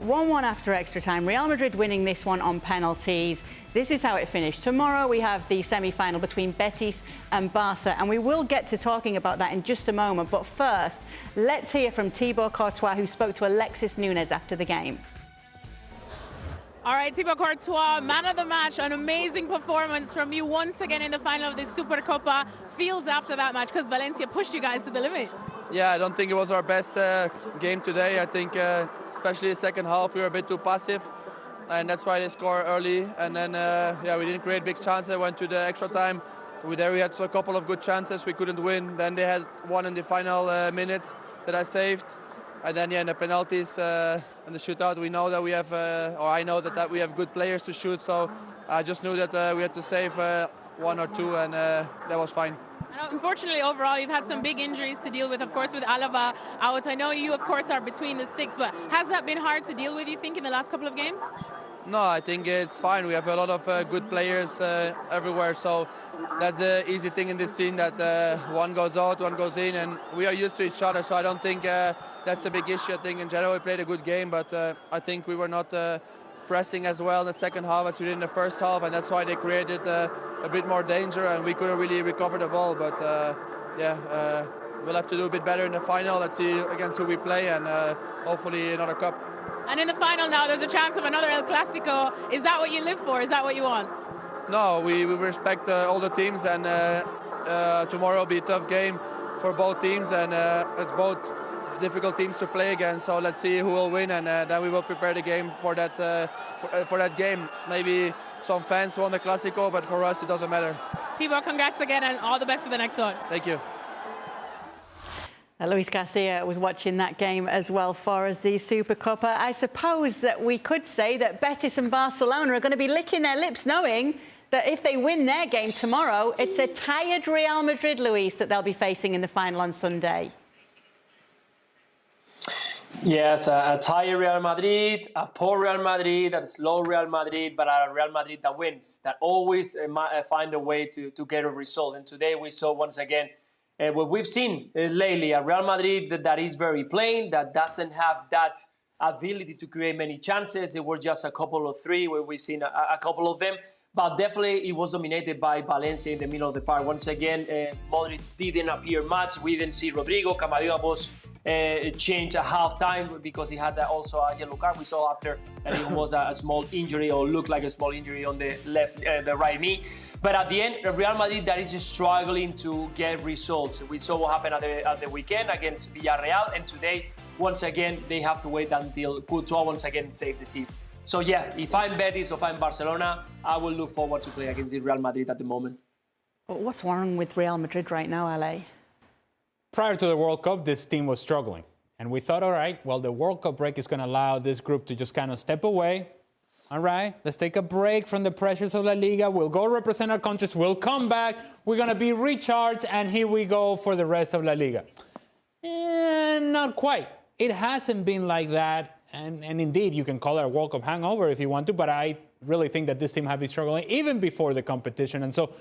1-1 after extra time. Real Madrid winning this one on penalties. This is how it finished. Tomorrow we have the semi-final between Betis and Barca, and we will get to talking about that in just a moment. But first, let's hear from Thibaut Courtois, who spoke to Alexis Nunes after the game. All right, Thibaut Courtois, man of the match, an amazing performance from you once again in the final of this Supercopa. Feels after that match, because Valencia pushed you guys to the limit. Yeah, I don't think it was our best game today. I think especially the second half we were a bit too passive, and that's why they scored early. And then we didn't create big chances. Went to the extra time. There we had a couple of good chances. We couldn't win. Then they had one in the final minutes that I saved. And then in the penalties and the shootout, we know that we have, or I know that we have good players to shoot. So I just knew that we had to save one or two, and that was fine. Unfortunately, overall, you've had some big injuries to deal with, of course, with Alaba out. I know you, of course, are between the sticks, but has that been hard to deal with, you think, in the last couple of games? No, I think it's fine. We have a lot of good players everywhere, so that's the easy thing in this team, that one goes out, one goes in, and we are used to each other, so I don't think that's a big issue. I think in general we played a good game, but I think we were not pressing as well in the second half as we did in the first half, and that's why they created a bit more danger, and we couldn't really recover the ball. But we'll have to do a bit better in the final. Let's see against who we play, and hopefully another cup. And in the final now, there's a chance of another El Clasico. Is that what you live for? Is that what you want? No, we respect all the teams, and tomorrow will be a tough game for both teams, and it's both difficult teams to play against. So let's see who will win, and then we will prepare the game for that for that game. Maybe some fans won the Clasico, but for us it doesn't matter. Thibaut, congrats again, and all the best for the next one. Thank you. Luis Garcia was watching that game as well for us, the Supercopa. I suppose that we could say that Betis and Barcelona are going to be licking their lips knowing that if they win their game tomorrow, it's a tired Real Madrid, Luis, that they'll be facing in the final on Sunday. Yes, a tired Real Madrid, a poor Real Madrid, a slow Real Madrid, but a Real Madrid that wins, that always find a way to get a result. And today we saw once again what we've seen lately, a Real Madrid that is very plain, that doesn't have that ability to create many chances. It was just a couple of three where we've seen a couple of them. But definitely it was dominated by Valencia in the middle of the park. Once again, Modric didn't appear much. We didn't see Rodrigo. Camavinga was changed at halftime because he had also a yellow card. We saw after that it was a small injury, or looked like a small injury on the the right knee. But at the end, Real Madrid that is struggling to get results. We saw what happened at the weekend against Villarreal, and today, once again, they have to wait until Courtois once again save the team. So yeah, if I'm Betis or if I'm Barcelona, I will look forward to play against the Real Madrid at the moment. What's wrong with Real Madrid right now, Ale? Prior to the World Cup, this team was struggling. And we thought, all right, well, the World Cup break is going to allow this group to just kind of step away. All right, let's take a break from the pressures of La Liga. We'll go represent our countries. We'll come back. We're going to be recharged. And here we go for the rest of La Liga. Not quite. It hasn't been like that. And indeed, you can call it a World Cup hangover if you want to. But I really think that this team has been struggling even before the competition. And so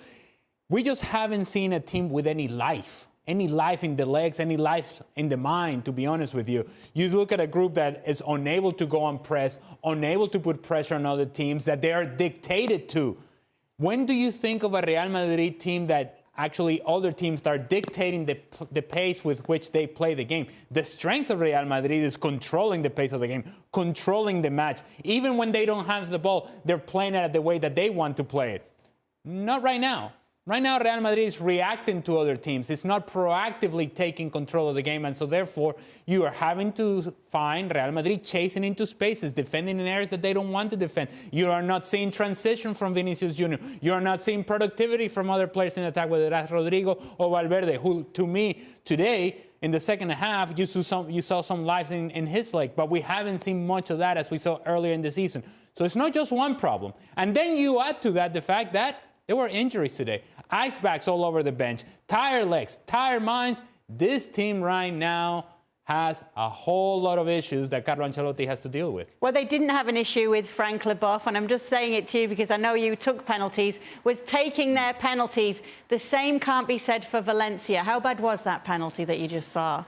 we just haven't seen a team with any life. Any life in the legs, any life in the mind, to be honest with you. You look at a group that is unable to go on press, unable to put pressure on other teams, that they are dictated to. When do you think of a Real Madrid team that actually other teams start dictating the pace with which they play the game? The strength of Real Madrid is controlling the pace of the game, controlling the match. Even when they don't have the ball, they're playing it the way that they want to play it. Not right now. Right now, Real Madrid is reacting to other teams. It's not proactively taking control of the game. And so, therefore, you are having to find Real Madrid chasing into spaces, defending in areas that they don't want to defend. You are not seeing transition from Vinicius Jr. You are not seeing productivity from other players in attack, whether that's Rodrigo or Valverde, who, to me, today, in the second half, you saw some life in his leg. But we haven't seen much of that as we saw earlier in the season. So it's not just one problem. And then you add to that the fact that there were injuries today. Ice bags all over the bench. Tired legs, tired minds. This team right now has a whole lot of issues that Carlo Ancelotti has to deal with. Well, they didn't have an issue with Frank Leboeuf, and I'm just saying it to you because I know you took penalties, was taking their penalties. The same can't be said for Valencia. How bad was that penalty that you just saw?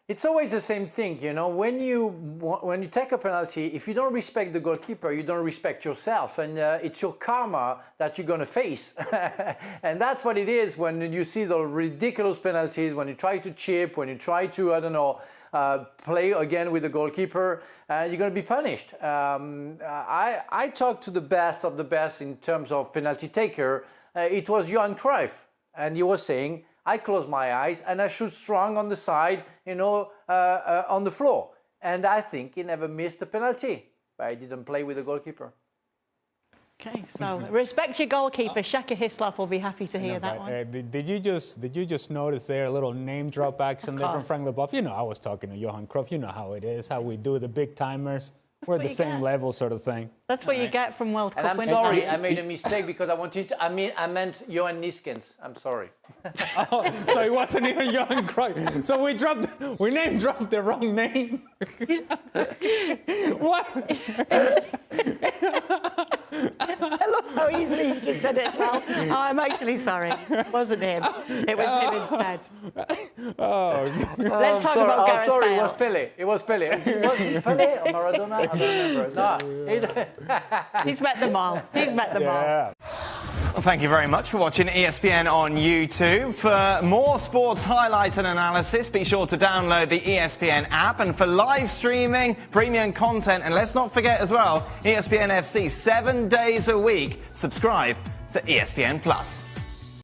It's always the same thing, you know. When you take a penalty, if you don't respect the goalkeeper, you don't respect yourself, and it's your karma that you're going to face. And that's what it is when you see the ridiculous penalties, when you try to chip, when you try to, I don't know, play again with the goalkeeper, you're going to be punished. I talked to the best of the best in terms of penalty taker. It was Johan Cruyff, and he was saying, I close my eyes and I shoot strong on the side, you know, on the floor. And I think he never missed a penalty, but he didn't play with the goalkeeper. Okay, so respect your goalkeeper. Shaka Hislop will be happy to hear that one. Did you just notice there a little name drop action there from Frank Leboeuf? You know, I was talking to Johan Cruyff. You know how it is, how we do the big timers. We're the same level, sort of thing. That's what you get from World Cup And I'm winners. sorry, I made a mistake because I meant Johan Niskens. I'm sorry. Oh, so it wasn't even Johan Cruyff. So we name dropped the wrong name. What? I love how easily you just said it as well. Oh, I'm actually sorry. It wasn't him. It was him instead. Oh. Let's talk about Gareth Bale. It was Pele. It was Pele. Was it Pele or Maradona? I don't remember. No. He's met them all. He's met them all. Well, thank you very much for watching ESPN on YouTube. For more sports highlights and analysis, be sure to download the ESPN app. And for live streaming, premium content, and let's not forget as well, ESPN FC 7 days a week. Subscribe to ESPN Plus.